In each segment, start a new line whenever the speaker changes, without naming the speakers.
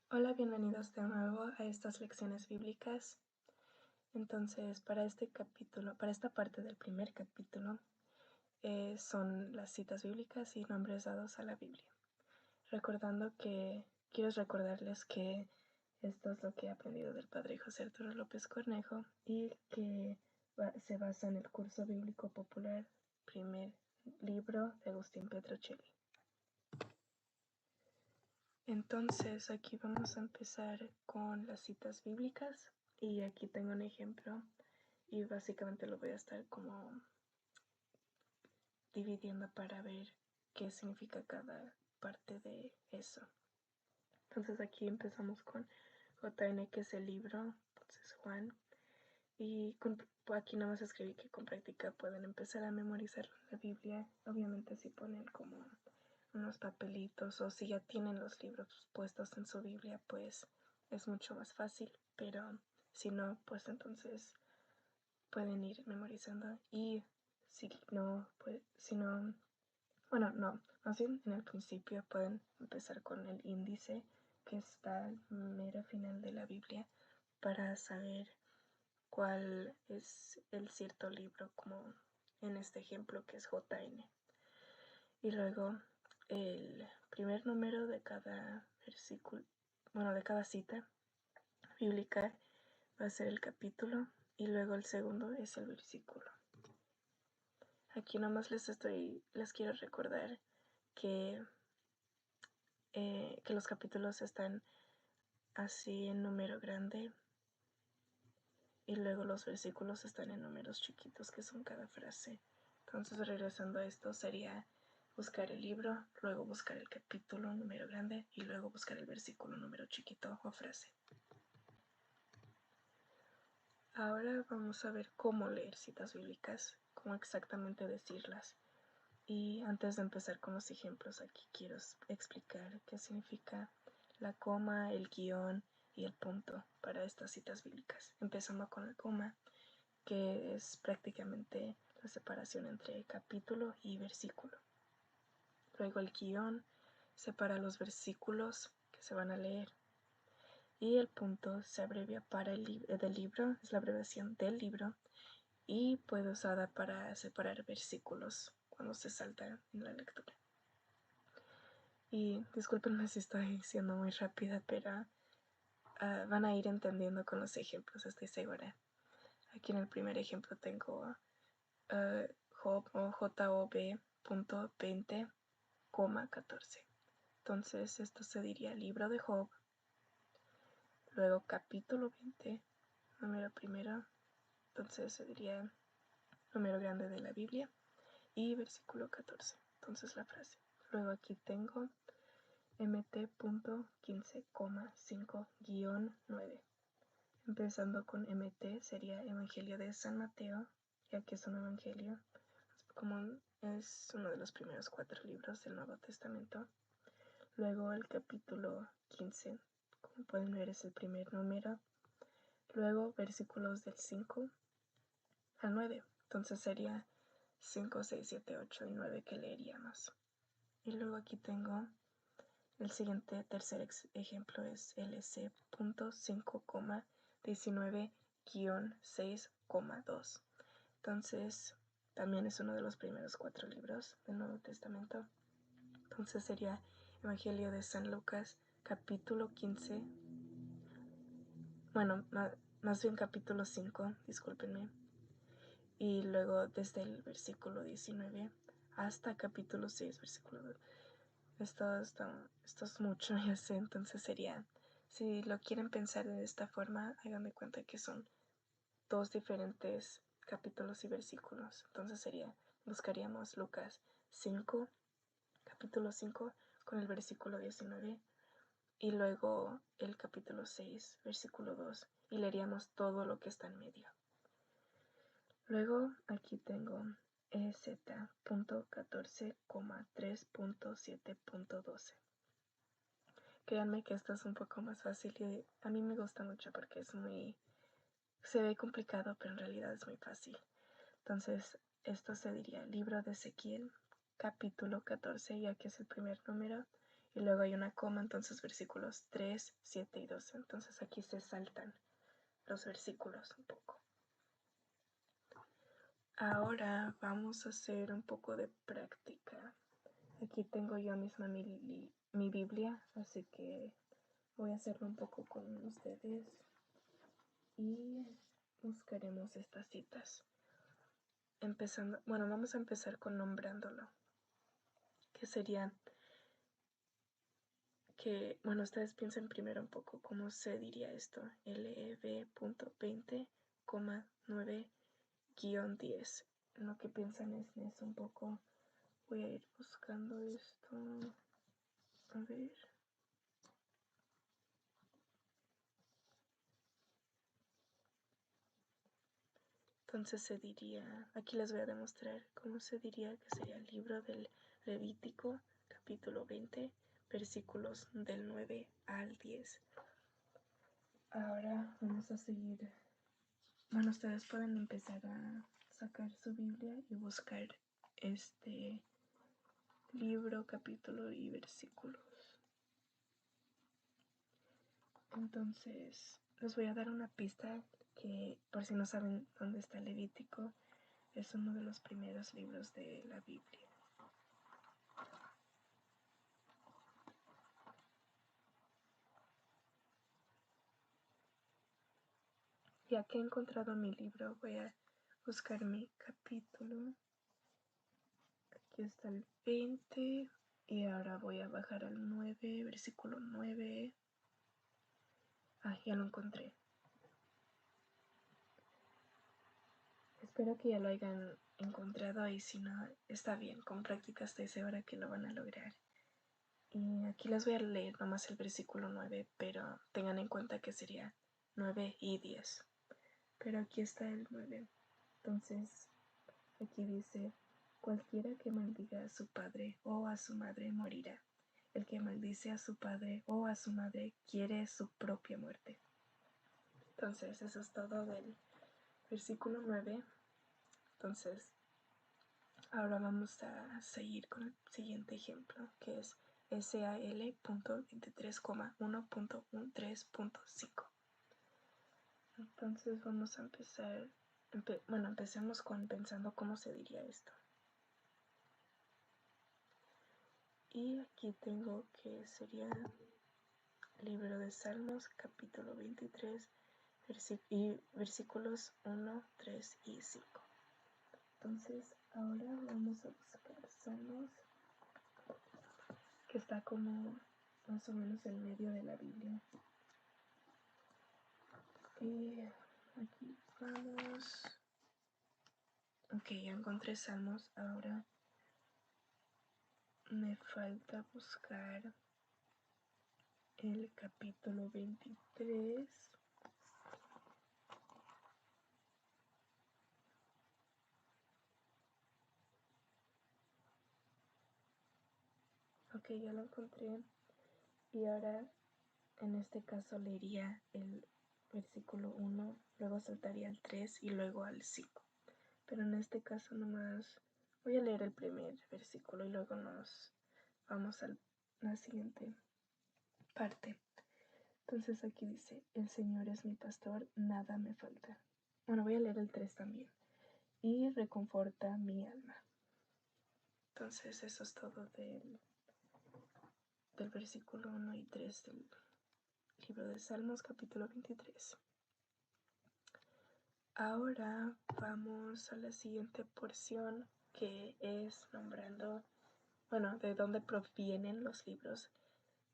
Hola, bienvenidos de nuevo a estas lecciones bíblicas. Entonces, para esta parte del primer capítulo, son las citas bíblicas y nombres dados a la Biblia. Quiero recordarles que esto es lo que he aprendido del padre José Arturo López Cornejo y que se basa en el curso bíblico popular, primer libro de Agustín Petrocelli. Entonces aquí vamos a empezar con las citas bíblicas y aquí tengo un ejemplo y básicamente lo voy a estar como dividiendo para ver qué significa cada parte de eso. Entonces aquí empezamos con JN, que es el libro, entonces Juan, y aquí nada más escribí que con práctica pueden empezar a memorizar la Biblia. Obviamente si ponen como unos papelitos o si ya tienen los libros puestos en su Biblia, pues es mucho más fácil, pero si no, pues entonces pueden ir memorizando y bueno, no, más bien en el principio pueden empezar con el índice que está al mero final de la Biblia para saber cuál es el cierto libro, como en este ejemplo que es JN. Y luego el primer número de cada versículo, de cada cita bíblica va a ser el capítulo y luego el segundo es el versículo. Aquí nomás les quiero recordar que los capítulos están así en número grande y luego los versículos están en números chiquitos, que son cada frase. Entonces, regresando a esto, sería buscar el libro, luego buscar el capítulo número grande y luego buscar el versículo número chiquito o frase. Ahora vamos a ver cómo leer citas bíblicas, cómo exactamente decirlas. Y antes de empezar con los ejemplos, aquí quiero explicar qué significa la coma, el guión y el punto para estas citas bíblicas. Empezando con la coma, que es prácticamente la separación entre capítulo y versículo. Luego el guión separa los versículos que se van a leer. Y el punto se abrevia para del libro, es la abreviación del libro, y puede usada para separar versículos cuando se salta en la lectura. Y discúlpenme si estoy siendo muy rápida, pero van a ir entendiendo con los ejemplos, estoy segura. Aquí en el primer ejemplo tengo Job o JOB.20,14. Entonces esto se diría libro de Job, luego capítulo 20, número primero, entonces se diría número grande de la Biblia, y versículo 14, entonces la frase. Luego aquí tengo MT.15,5-9. Empezando con MT sería Evangelio de San Mateo, ya que es un evangelio, como es uno de los primeros 4 libros del Nuevo Testamento. Luego el capítulo 15, como pueden ver, es el primer número. Luego versículos del 5 al 9, entonces sería 5, 6, 7, 8 y 9 que leeríamos. Y luego aquí tengo el siguiente tercer ejemplo es LC.5,19-6,2. Entonces también es uno de los primeros 4 libros del Nuevo Testamento. Entonces sería Evangelio de San Lucas, capítulo 15. Bueno, más bien capítulo 5, discúlpenme. Y luego desde el versículo 19 hasta capítulo 6, versículo 2. Esto es mucho, ya sé, entonces sería, si lo quieren pensar de esta forma, hagan de cuenta que son 2 diferentes capítulos y versículos. Entonces buscaríamos Lucas 5, capítulo 5, con el versículo 19, y luego el capítulo 6, versículo 2, y leeríamos todo lo que está en medio. Luego aquí tengo EZ.14,3.7.12. Créanme que esto es un poco más fácil y a mí me gusta mucho porque se ve complicado, pero en realidad es muy fácil. Entonces, esto se diría libro de Ezequiel, capítulo 14, ya que es el primer número, y luego hay una coma, entonces versículos 3, 7 y 12. Entonces aquí se saltan los versículos un poco. Ahora vamos a hacer un poco de práctica. Aquí tengo yo misma mi Biblia, así que voy a hacerlo un poco con ustedes y buscaremos estas citas. Vamos a empezar con nombrándolo, que sería que, ustedes piensen primero un poco cómo se diría esto, LEV.20,9-10. En lo que piensan es en eso un poco. Voy a ir buscando esto. A ver. Entonces se diría, aquí les voy a demostrar cómo se diría que sería el libro del Levítico, capítulo 20, versículos del 9 al 10. Ahora vamos a seguir. Ustedes pueden empezar a sacar su Biblia y buscar este libro, capítulo y versículos. Entonces, les voy a dar una pista que, por si no saben dónde está Levítico, es uno de los primeros libros de la Biblia. Ya que he encontrado mi libro, voy a buscar mi capítulo. Aquí está el 20 y ahora voy a bajar al 9, versículo 9. Ya lo encontré. Espero que ya lo hayan encontrado y si no, está bien, con práctica estoy segura que lo van a lograr. Y aquí les voy a leer nomás el versículo 9, pero tengan en cuenta que sería 9 y 10. Pero aquí está el 9. Entonces, aquí dice, cualquiera que maldiga a su padre o a su madre morirá. El que maldice a su padre o a su madre quiere su propia muerte. Entonces, eso es todo del versículo 9. Entonces, ahora vamos a seguir con el siguiente ejemplo, que es SAL.23,1.13.5. Entonces vamos a empezar, empecemos pensando cómo se diría esto. Y aquí tengo que sería libro de Salmos, capítulo 23, versículos 1, 3 y 5. Entonces ahora vamos a buscar Salmos, que está como más o menos en medio de la Biblia. Y aquí vamos. Ok, ya encontré Salmos. Ahora me falta buscar el capítulo 23. Ok, ya lo encontré. Y ahora en este caso leería el versículo 1, luego saltaría al 3 y luego al 5. Pero en este caso nomás voy a leer el primer versículo y luego nos vamos a la siguiente parte. Entonces aquí dice, el Señor es mi pastor, nada me falta. Voy a leer el 3 también. Y reconforta mi alma. Entonces eso es todo del versículo 1 y 3 del libro de Salmos, capítulo 23. Ahora vamos a la siguiente porción, que es nombrando, de dónde provienen los libros,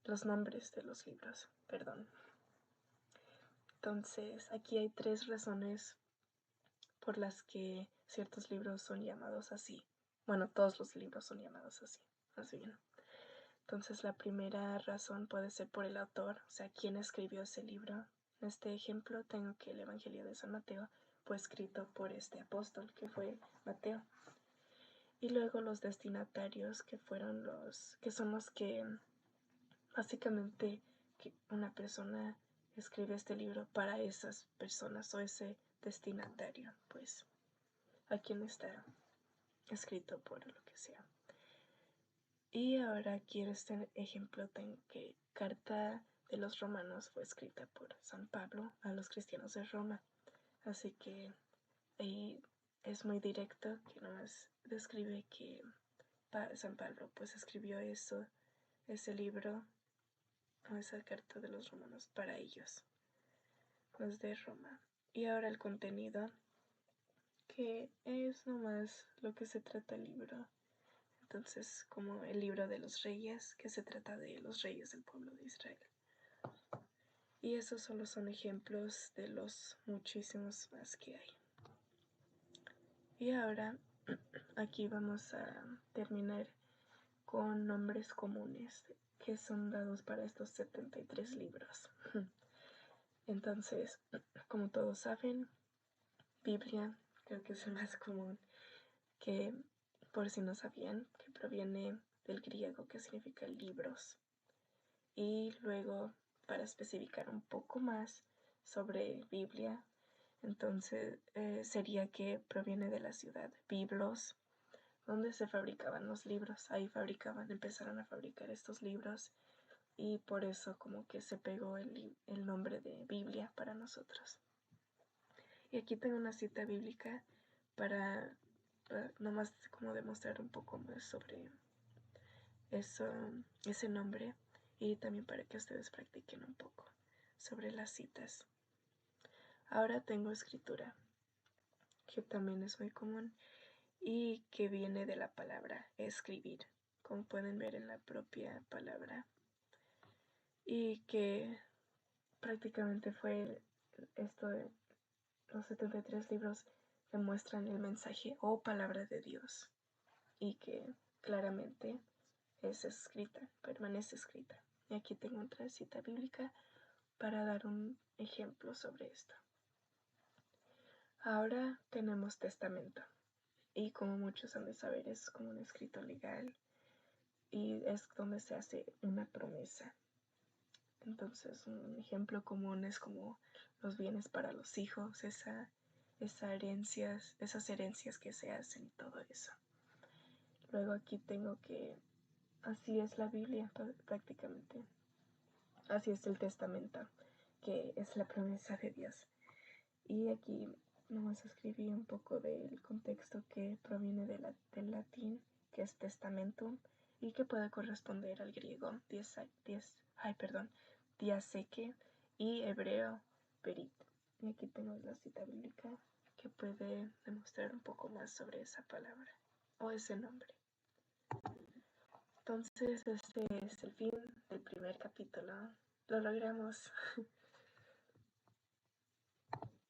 los nombres de los libros, perdón. Entonces, aquí hay 3 razones por las que ciertos libros son llamados así. Todos los libros son llamados así, más bien. Entonces, la primera razón puede ser por el autor, o sea, quién escribió ese libro. En este ejemplo tengo que el Evangelio de San Mateo fue escrito por este apóstol, que fue Mateo. Y luego los destinatarios, que son los que básicamente que una persona escribe este libro para esas personas o ese destinatario, pues a quien está escrito por lo que sea. Y ahora quiero este ejemplo, tengo que Carta de los Romanos fue escrita por San Pablo a los cristianos de Roma. Así que ahí es muy directo, que nomás describe que San Pablo pues escribió ese libro o esa carta de los romanos para ellos, los de Roma. Y ahora el contenido, que es nomás lo que se trata el libro. Entonces, como el libro de los reyes, que se trata de los reyes del pueblo de Israel. Y esos solo son ejemplos de los muchísimos más que hay. Y ahora aquí vamos a terminar con nombres comunes que son dados para estos 73 libros. Entonces, como todos saben, Biblia creo que es el más común, que por si no sabían, que proviene del griego, que significa libros. Y luego, para especificar un poco más sobre Biblia, entonces sería que proviene de la ciudad Biblos, donde se fabricaban los libros. Ahí empezaron a fabricar estos libros, y por eso como que se pegó el nombre de Biblia para nosotros. Y aquí tengo una cita bíblica para nomás como demostrar un poco más sobre ese nombre, y también para que ustedes practiquen un poco sobre las citas. Ahora tengo escritura, que también es muy común y que viene de la palabra escribir, como pueden ver en la propia palabra, y que prácticamente fue esto de los 73 libros demuestran el mensaje o palabra de Dios, y que claramente es escrita, permanece escrita. Y aquí tengo otra cita bíblica para dar un ejemplo sobre esto. Ahora tenemos testamento, y como muchos han de saber, es como un escrito legal y es donde se hace una promesa. Entonces, un ejemplo común es como los bienes para los hijos, esas herencias que se hacen y todo eso. Luego aquí tengo que así es la Biblia prácticamente. Así es el testamento, que es la promesa de Dios. Y aquí nomás escribí un poco del contexto, que proviene del latín, que es testamentum, y que puede corresponder al griego diaseque, y hebreo perit. Y aquí tengo la cita bíblica que puede demostrar un poco más sobre esa palabra o ese nombre. Entonces, este es el fin del primer capítulo. Lo logramos.